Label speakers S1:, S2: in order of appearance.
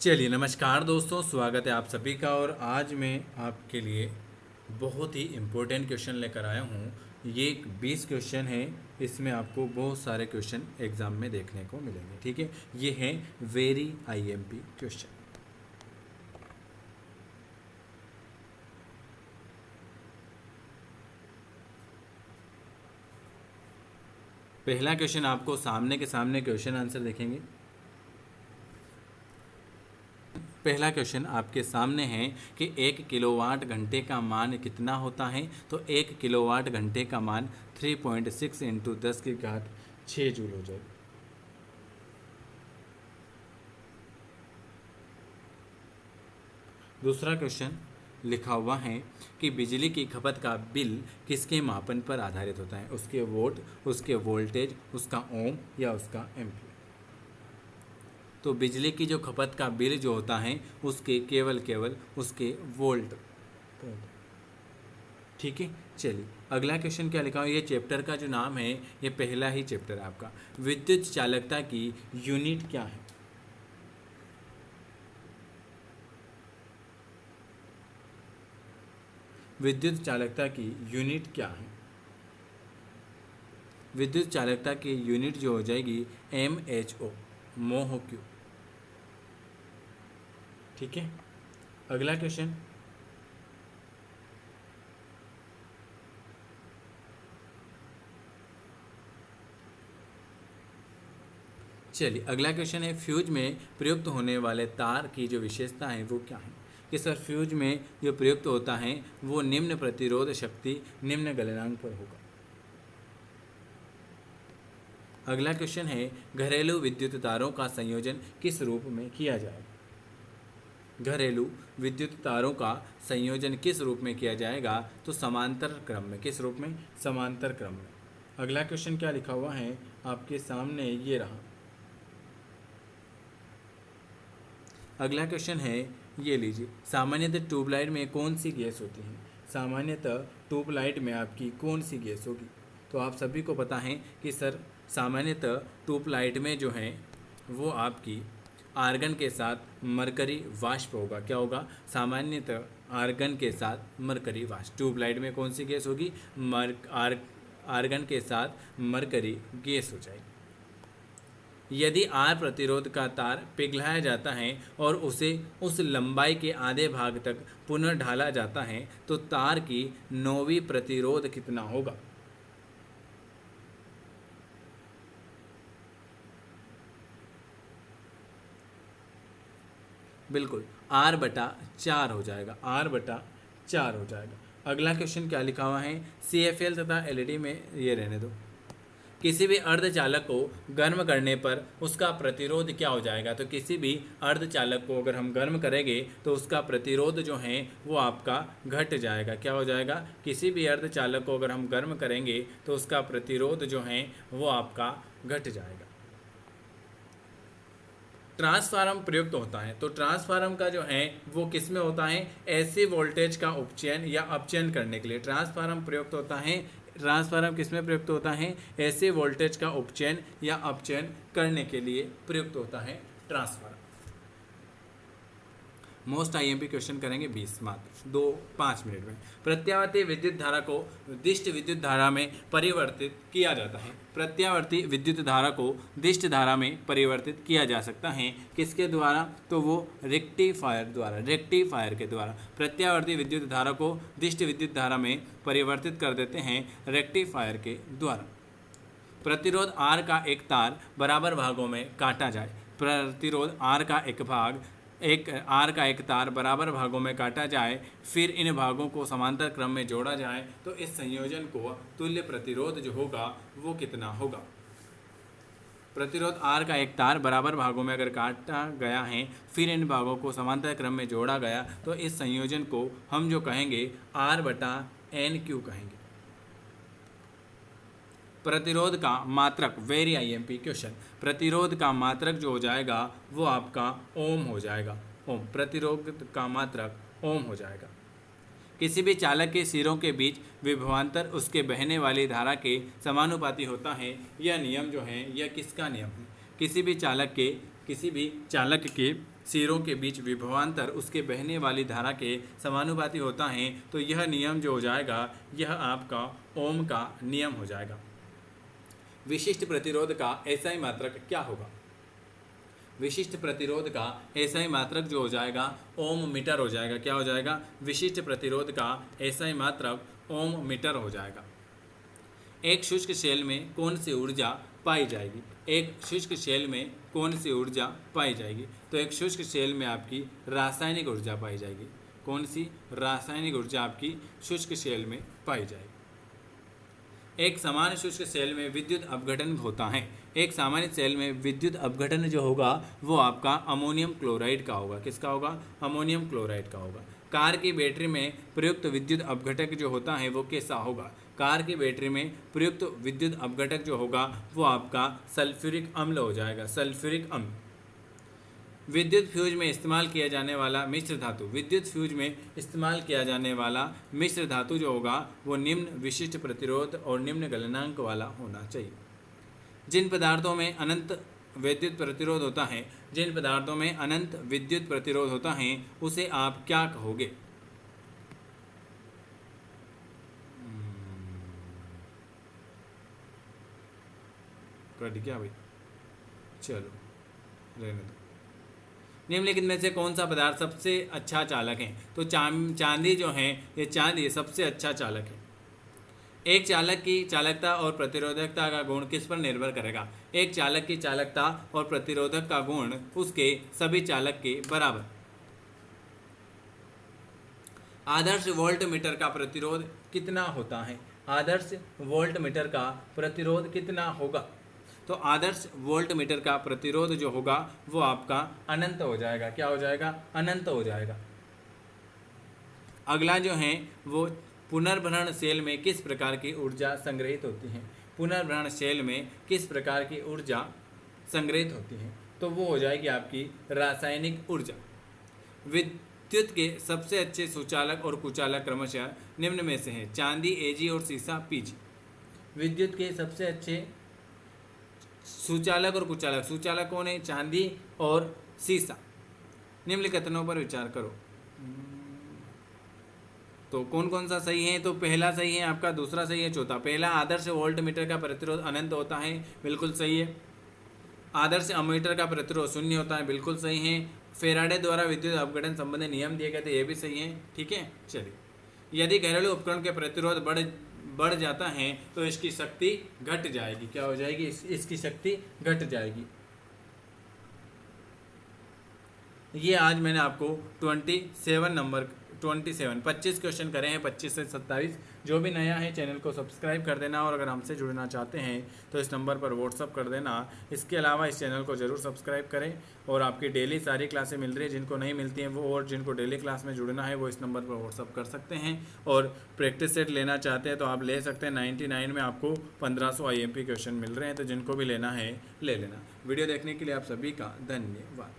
S1: चलिए नमस्कार दोस्तों, स्वागत है आप सभी का। और आज मैं आपके लिए बहुत ही इम्पोर्टेंट क्वेश्चन लेकर आया हूँ। ये 20 क्वेश्चन है, इसमें आपको बहुत सारे क्वेश्चन एग्ज़ाम में देखने को मिलेंगे। ठीक है, ये हैं वेरी आईएमपी क्वेश्चन। पहला क्वेश्चन आपको सामने के सामने क्वेश्चन आंसर देखेंगे। पहला क्वेश्चन आपके सामने है कि 1 किलोवाट घंटे का मान कितना होता है। तो 1 किलोवाट घंटे का मान 3.6 इंटू 10⁶ जूल हो जाएगा। दूसरा क्वेश्चन लिखा हुआ है कि बिजली की खपत का बिल किसके मापन पर आधारित होता है। उसके वोट, उसके वोल्टेज, उसका ओम या उसका एम्पीयर। तो बिजली की जो खपत का बिल जो होता है उसके केवल उसके वोल्ट। ठीक है, चलिए अगला क्वेश्चन क्या लिखा हुआ है। ये चैप्टर का जो नाम है, ये पहला ही चैप्टर है आपका। विद्युत चालकता की यूनिट क्या है। विद्युत चालकता की यूनिट क्या है। विद्युत चालकता की यूनिट जो हो जाएगी MHO, मोह क्यू। ठीक है, अगला क्वेश्चन चलिए अगला क्वेश्चन है, फ्यूज में प्रयुक्त होने वाले तार की जो विशेषता है वो क्या है। कि सर फ्यूज में जो प्रयुक्त होता है वो निम्न प्रतिरोध शक्ति निम्न गलनांक पर होगा। अगला क्वेश्चन है, घरेलू विद्युत तारों का संयोजन किस रूप में किया जाएगा। घरेलू विद्युत तारों का संयोजन किस रूप में किया जाएगा। तो समांतर क्रम में। किस रूप में? समांतर क्रम में। अगला क्वेश्चन क्या लिखा हुआ है आपके सामने, ये रहा। अगला क्वेश्चन है, ये लीजिए, सामान्यतः ट्यूबलाइट में कौन सी गैस होती है। सामान्यतः ट्यूबलाइट में आपकी कौन सी गैस होगी। तो आप सभी को पता है कि सर सामान्यतः ट्यूबलाइट में जो है वो आपकी आर्गन के साथ मरकरी वाष्प होगा। क्या होगा? सामान्यतः आर्गन के साथ मरकरी वाष्प। ट्यूबलाइट में कौन सी गैस होगी? आर्गन के साथ मरकरी गैस हो जाएगी। यदि आर प्रतिरोध का तार पिघलाया जाता है और उसे उस लंबाई के आधे भाग तक पुनः ढाला जाता है तो तार की नौवीं प्रतिरोध कितना होगा। बिल्कुल R/4 हो जाएगा। R/4 हो जाएगा। अगला क्वेश्चन क्या लिखा हुआ है, CFL तथा LED में, ये रहने दो। किसी भी अर्धचालक को गर्म करने पर उसका प्रतिरोध क्या हो जाएगा। तो किसी भी अर्धचालक को अगर हम गर्म करेंगे तो उसका प्रतिरोध जो है वो आपका घट जाएगा। क्या हो जाएगा? किसी भी अर्धचालक को अगर हम गर्म करेंगे तो उसका प्रतिरोध जो है वो आपका घट जाएगा। ट्रांसफार्म प्रयुक्त होता है। तो ट्रांसफार्म का जो है वो किस में होता है? ऐसे वोल्टेज का उपचयन या अपचयन करने के लिए ट्रांसफार्म प्रयुक्त होता है। ट्रांसफार्म किस में प्रयुक्त होता है? ऐसे वोल्टेज का उपचयन या अपचयन करने के लिए प्रयुक्त होता है ट्रांसफार्म। मोस्ट आईएमपी क्वेश्चन करेंगे 20 मात्र 5 मिनट में। प्रत्यावर्ती विद्युत धारा को दिष्ट विद्युत धारा में परिवर्तित किया जाता है। प्रत्यावर्ती विद्युत धारा को दिष्ट धारा में परिवर्तित किया जा सकता है। किसके द्वारा? तो वो रेक्टिफायर द्वारा। रेक्टिफायर के द्वारा प्रत्यावर्ती विद्युत धारा को दिष्ट विद्युत धारा में परिवर्तित कर देते हैं रेक्टिफायर के द्वारा। प्रतिरोध R का एक तार बराबर भागों में काटा जाए। प्रतिरोध R का एक तार बराबर भागों में काटा जाए, फिर इन भागों को समांतर क्रम में जोड़ा जाए तो इस संयोजन को तुल्य प्रतिरोध जो होगा वो कितना होगा। प्रतिरोध R का एक तार बराबर भागों में अगर काटा गया है, फिर इन भागों को समांतर क्रम में जोड़ा गया तो इस संयोजन को हम जो कहेंगे R/NQ कहेंगे। प्रतिरोध का मात्रक, वेरी आईएमपी क्वेश्चन, प्रतिरोध का मात्रक जो हो जाएगा वो आपका ओम हो जाएगा। ओम, प्रतिरोध का मात्रक ओम हो जाएगा। किसी भी चालक के सिरों के बीच विभवांतर उसके बहने वाली धारा के समानुपाती होता है। यह नियम जो है यह किसका नियम है? किसी भी चालक के किसी भी चालक के सिरों के बीच विभवांतर उसके बहने वाली धारा के समानुपाती होता है तो यह नियम जो हो जाएगा यह आपका ओम का नियम हो जाएगा। विशिष्ट प्रतिरोध का एसआई मात्रक क्या होगा? विशिष्ट प्रतिरोध का एसआई मात्रक जो हो जाएगा ओम मीटर हो जाएगा। क्या हो जाएगा? विशिष्ट प्रतिरोध का एसआई मात्रक ओम मीटर हो जाएगा। एक शुष्क शेल में कौन सी ऊर्जा पाई जाएगी? एक शुष्क शेल में कौन सी ऊर्जा पाई जाएगी? तो एक शुष्क शेल में आपकी रासायनिक ऊर्जा पाई जाएगी। कौन सी रासायनिक ऊर्जा आपकी शुष्क शेल में पाई जाएगी? एक सामान्य शुष्क सेल में विद्युत अपघटन होता है। एक सामान्य सेल में विद्युत अपघटन जो होगा वो आपका अमोनियम क्लोराइड का होगा। किसका होगा? अमोनियम क्लोराइड का होगा। कार की बैटरी में प्रयुक्त विद्युत अपघटक जो होता है वो कैसा होगा? कार की बैटरी में प्रयुक्त विद्युत अपघटक जो होगा वो आपका सल्फ्यूरिक अम्ल हो जाएगा। सल्फ्यूरिक अम्ल। विद्युत फ्यूज में इस्तेमाल किया जाने वाला मिश्र धातु, विद्युत फ्यूज में इस्तेमाल किया जाने वाला मिश्र धातु जो होगा वो निम्न विशिष्ट प्रतिरोध और निम्न गलनांक वाला होना चाहिए। जिन पदार्थों में अनंत विद्युत प्रतिरोध होता है, जिन पदार्थों में अनंत विद्युत प्रतिरोध होता है उसे आप क्या कहोगे? क्या भाई, चलो रहने दो। निम्नलिखित में से कौन सा पदार्थ सबसे अच्छा चालक है? तो चांदी जो है ये चांदी सबसे अच्छा चालक है। एक चालक की चालकता और प्रतिरोधकता का गुण किस पर निर्भर करेगा? एक चालक की चालकता और प्रतिरोधक का गुण उसके सभी चालक के बराबर। आदर्श वोल्ट मीटर का प्रतिरोध कितना होता है? आदर्श वोल्ट मीटर का प्रतिरोध कितना होगा? तो आदर्श वोल्ट मीटर का प्रतिरोध जो होगा वो आपका अनंत हो जाएगा। क्या हो जाएगा? अनंत हो जाएगा। अगला जो है वो पुनर्भरण सेल में किस प्रकार की ऊर्जा संग्रहित होती है? पुनर्भरण सेल में किस प्रकार की ऊर्जा संग्रहित होती है? तो वो हो जाएगी आपकी रासायनिक ऊर्जा। विद्युत के सबसे अच्छे सुचालक और कुचालक क्रमशः निम्न में से हैं। चांदी एजी और सीसा पीजी। विद्युत के सबसे अच्छे सुचालक और कुचालक, सुचालक कौन है? चांदी और सीसा। निम्नलिखित कथनों पर विचार करो। तो कौन कौन सा सही है? तो पहला सही है आपका, दूसरा सही है, चौथा। पहला आदर्श वोल्ट मीटर का प्रतिरोध अनंत होता है, बिल्कुल सही है। आदर्श अमीटर का प्रतिरोध शून्य होता है, बिल्कुल सही है। फेराडे द्वारा विद्युत अपघटन संबंधी नियम दिए गए थे, ये भी सही है। ठीक है, चलिए। यदि घरेलू उपकरण के प्रतिरोध बढ़ जाता है तो इसकी शक्ति घट जाएगी। क्या हो जाएगी? इसकी शक्ति घट जाएगी। ये आज मैंने आपको 25 क्वेश्चन करे हैं, 25 से 27। जो भी नया है चैनल को सब्सक्राइब कर देना और अगर हमसे जुड़ना चाहते हैं तो इस नंबर पर व्हाट्सअप कर देना। इसके अलावा इस चैनल को ज़रूर सब्सक्राइब करें और आपकी डेली सारी क्लासें मिल रही है। जिनको नहीं मिलती हैं वो और जिनको डेली क्लास में जुड़ना है वो इस नंबर पर व्हाट्सअप कर सकते हैं। और प्रैक्टिस सेट लेना चाहते हैं तो आप ले सकते हैं। 99 में आपको 1500 IMP क्वेश्चन मिल रहे हैं, तो जिनको भी लेना है ले लेना। वीडियो देखने के लिए आप सभी का धन्यवाद।